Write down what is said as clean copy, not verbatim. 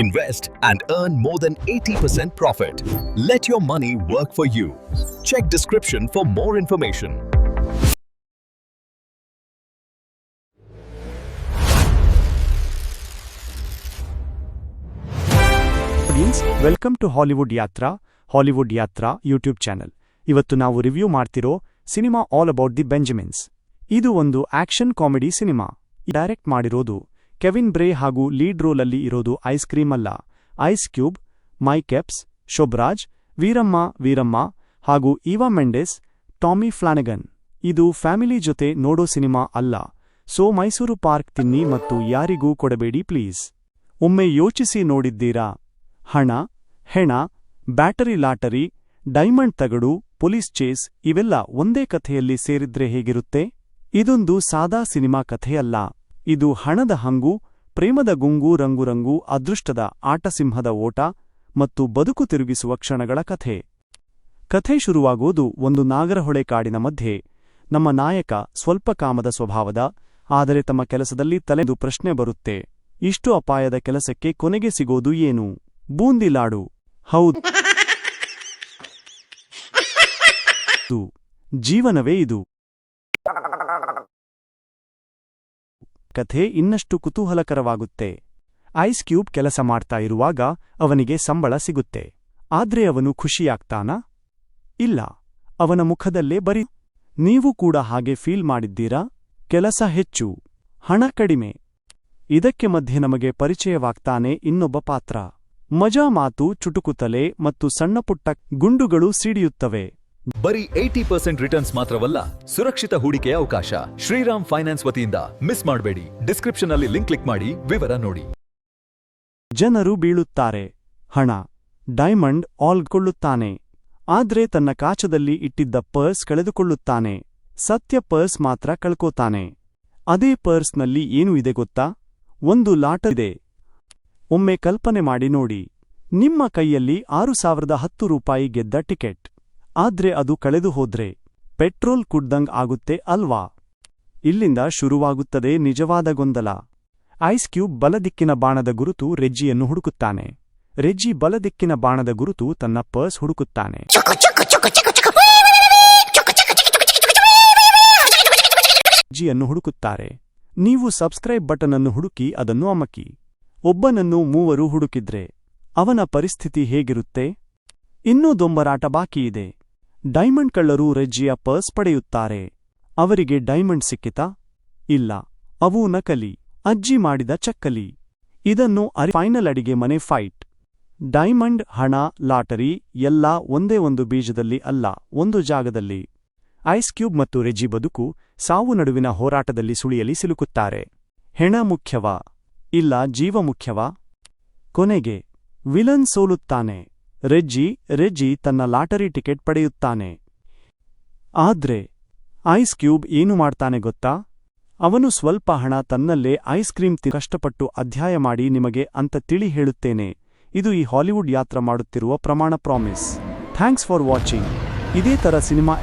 Invest and earn more than 80% profit. Let your money work for you. Check description for more information. Audience, welcome to Hollywood Yatra YouTube channel. ಇವತ್ತು ನಾವು review ಮಾಡ್ತಿರೋ cinema all about the Benjamins. ಇದು ಒಂದು action comedy cinema. Direct ಮಾಡಿರೋದು Kevin Bray ಹಾಗೂ lead ರೋಲಲ್ಲಿ ಇರೋದು ice cream ಅಲ್ಲ, ಐಸ್ ಕ್ಯೂಬ್, ಮೈಕ್ ಎಪ್ಸ್, ಶೊಬ್ರಾಜ್, ವೀರಮ್ಮ ಹಾಗೂ ಈವಾ ಮೆಂಡೆಸ್, ಟಾಮಿ ಫ್ಲಾನಗನ್. ಇದು ಫ್ಯಾಮಿಲಿ ಜೊತೆ ನೋಡೋ ಸಿನಿಮಾ ಅಲ್ಲ. ಸೊ ಮೈಸೂರು ಪಾರ್ಕ್ ತಿನ್ನಿ ಮತ್ತು ಯಾರಿಗೂ ಕೊಡಬೇಡಿ ಪ್ಲೀಸ್. ಒಮ್ಮೆ ಯೋಚಿಸಿ ನೋಡಿದ್ದೀರಾ? ಹಣ, ಹೆಣ, ಬ್ಯಾಟರಿ ಲಾಟರಿ, ಡೈಮಂಡ್ ತಗಡು, ಪೊಲೀಸ್ ಚೇಸ್ ಇವೆಲ್ಲ ಒಂದೇ ಕಥೆಯಲ್ಲಿ ಸೇರಿದ್ರೆ ಹೇಗಿರುತ್ತೆ? ಇದೊಂದು ಸಾದಾ ಸಿನಿಮಾ ಕಥೆಯಲ್ಲ. ಇದು ಹಣದ ಹಂಗು, ಪ್ರೇಮದ ಗುಂಗು, ರಂಗುರಂಗು, ಅದೃಷ್ಟದ ಆಟ, ಸಿಂಹದ ಓಟ ಮತ್ತು ಬದುಕು ತಿರುಗಿಸುವ ಕ್ಷಣಗಳ ಕಥೆ. ಕಥೆ ಶುರುವಾಗೋದು ಒಂದು ನಾಗರಹೊಳೆ ಕಾಡಿನ ಮಧ್ಯೆ. ನಮ್ಮ ನಾಯಕ ಸ್ವಲ್ಪ ಕಾಮದ ಸ್ವಭಾವದ, ಆದರೆ ತಮ್ಮ ಕೆಲಸದಲ್ಲಿ ತಲೆದು ಪ್ರಶ್ನೆ ಬರುತ್ತೆ, ಇಷ್ಟು ಅಪಾಯದ ಕೆಲಸಕ್ಕೆ ಕೊನೆಗೆ ಸಿಗೋದು ಏನು? ಬೂಂದಿ ಲಾಡು. ಹೌದು, ಜೀವನವೇ ಇದು. ಕಥೆ ಇನ್ನಷ್ಟು ಕುತೂಹಲಕರವಾಗುತ್ತೆ. ಐಸ್ ಕ್ಯೂಬ್ ಕೆಲಸ ಮಾಡ್ತಾ ಇರುವಾಗ ಅವನಿಗೆ ಸಂಬಳ ಸಿಗುತ್ತೆ. ಆದ್ರೆ ಅವನು ಖುಷಿಯಾಗ್ತಾನಾ? ಇಲ್ಲ, ಅವನ ಮುಖದಲ್ಲೇ ಬರೀ. ನೀವು ಕೂಡ ಹಾಗೆ ಫೀಲ್ ಮಾಡಿದ್ದೀರಾ? ಕೆಲಸ ಹೆಚ್ಚು, ಹಣ ಕಡಿಮೆ. ಇದಕ್ಕೆ ಮಧ್ಯೆ ನಮಗೆ ಪರಿಚಯವಾಗ್ತಾನೆ ಇನ್ನೊಬ್ಬ ಪಾತ್ರ. ಮಜಾ ಮಾತು, ಚುಟುಕುತಲೆ ಮತ್ತು ಸಣ್ಣಪುಟ್ಟ ಗುಂಡುಗಳು ಸಿಡಿಯುತ್ತವೆ. ಬರೀ 80% ರಿಟರ್ನ್ಸ್ ಮಾತ್ರವಲ್ಲ, ಸುರಕ್ಷಿತ ಹೂಡಿಕೆಯ ಅವಕಾಶ. ಶ್ರೀರಾಮ್ ಫೈನಾನ್ಸ್ ವತಿಯಿಂದ ಮಿಸ್ ಮಾಡಬೇಡಿ. ಡಿಸ್ಕ್ರಿಪ್ಷನ್ ಅಲ್ಲಿ ಲಿಂಕ್ ಕ್ಲಿಕ್ ಮಾಡಿ ವಿವರ ನೋಡಿ. ಜನರು ಬೀಳುತ್ತಾರೆ. ಹಣ, ಡೈಮಂಡ್ ಆಲ್ಕೊಳ್ಳುತ್ತಾನೆ. ಆದ್ರೆ ತನ್ನ ಕಾಚದಲ್ಲಿ ಇಟ್ಟಿದ್ದ ಪರ್ಸ್ ಕಳೆದುಕೊಳ್ಳುತ್ತಾನೆ. ಸತ್ಯ ಪರ್ಸ್ ಮಾತ್ರ ಕಳ್ಕೋತಾನೆ. ಅದೇ ಪರ್ಸ್ನಲ್ಲಿ ಏನು ಇದೆ ಗೊತ್ತಾ? ಒಂದು ಲಾಟರಿ ಇದೆ. ಒಮ್ಮೆ ಕಲ್ಪನೆ ಮಾಡಿ ನೋಡಿ, ನಿಮ್ಮ ಕೈಯಲ್ಲಿ 6010 ರೂಪಾಯಿ ಗೆದ್ದ ಟಿಕೆಟ್. ಆದ್ರೆ ಅದು ಕಳೆದು ಹೋದ್ರೆ ಪೆಟ್ರೋಲ್ ಕುಡ್ದಂಗ್ ಆಗುತ್ತೆ ಅಲ್ವಾ? ಇಲ್ಲಿಂದ ಶುರುವಾಗುತ್ತದೆ ನಿಜವಾದ ಗೊಂದಲ. ಐಸ್ ಕ್ಯೂಬ್ ಬಲದಿಕ್ಕಿನ ಬಾಣದ ಗುರುತು ರೆಜ್ಜಿಯನ್ನು ಹುಡುಕುತ್ತಾನೆ. ರೆಜ್ಜಿ ಬಲದಿಕ್ಕಿನ ಬಾಣದ ಗುರುತು ತನ್ನ ಪರ್ಸ್ ಹುಡುಕುತ್ತಾನೆ. ರೆಜ್ಜಿಯನ್ನು ಹುಡುಕುತ್ತಾರೆ. ನೀವು ಸಬ್ಸ್ಕ್ರೈಬ್ ಬಟನ್ ಅನ್ನು ಹುಡುಕಿ ಅದನ್ನು ಅಮಕಿ. ಒಬ್ಬನನ್ನು ಮೂವರು ಹುಡುಕಿದ್ರೆ ಅವನ ಪರಿಸ್ಥಿತಿ ಹೇಗಿರುತ್ತೆ? ಇನ್ನೂ ದೊಂಬರಾಟ ಬಾಕಿಯಿದೆ. ಡೈಮಂಡ್ ಕಳ್ಳರು ರೆಜ್ಜಿಯ ಪರ್ಸ್ ಪಡೆಯುತ್ತಾರೆ. ಅವರಿಗೆ ಡೈಮಂಡ್ ಸಿಕ್ಕಿತಾ? ಇಲ್ಲ, ಅವು ನಕಲಿ, ಅಜ್ಜಿ ಮಾಡಿದ ಚಕ್ಕಲಿ. ಇದನ್ನು ಫೈನಲ್ ಅಡಿಗೆ ಮನೆ ಫೈಟ್. ಡೈಮಂಡ್, ಹಣ, ಲಾಟರಿ ಎಲ್ಲಾ ಒಂದೇ ಒಂದು ಬೀಜದಲ್ಲಿ ಅಲ್ಲ, ಒಂದು ಜಾಗದಲ್ಲಿ. ಐಸ್ ಕ್ಯೂಬ್ ಮತ್ತು ರೆಜ್ಜಿ ಬದುಕು ಸಾವು ನಡುವಿನ ಹೋರಾಟದಲ್ಲಿ ಸುಳಿಯಲಿ ಸಿಲುಕುತ್ತಾರೆ. ಹೆಣ ಮುಖ್ಯವಾ? ಇಲ್ಲ, ಜೀವ ಮುಖ್ಯವಾ? ಕೊನೆಗೆ ವಿಲನ್ ಸೋಲುತ್ತಾನೆ. ರೆಜ್ಜಿ ತನ್ನ ಲಾಟರಿ ಟಿಕೆಟ್ ಪಡೆಯುತ್ತಾನೆ. ಆದ್ರೆ ಐಸ್ ಕ್ಯೂಬ್ ಏನು ಮಾಡ್ತಾನೆ ಗೊತ್ತಾ? ಅವನು ಸ್ವಲ್ಪ ಹಣ ತನ್ನಲ್ಲೇ ಐಸ್ ಕ್ರೀಮ್ ಕಷ್ಟಪಟ್ಟು ಅಧ್ಯಾಯ ಮಾಡಿ ನಿಮಗೆ ಅಂತ ತಿಳಿ ಹೇಳುತ್ತೇನೆ. ಇದು ಈ ಹಾಲಿವುಡ್ ಯಾತ್ರಾ ಮಾಡುತ್ತಿರುವ ಪ್ರಮಾಣ ಪ್ರಾಮಿಸ್. Thanks for watching. ಇದೇ ತರ ಸಿನಿಮಾ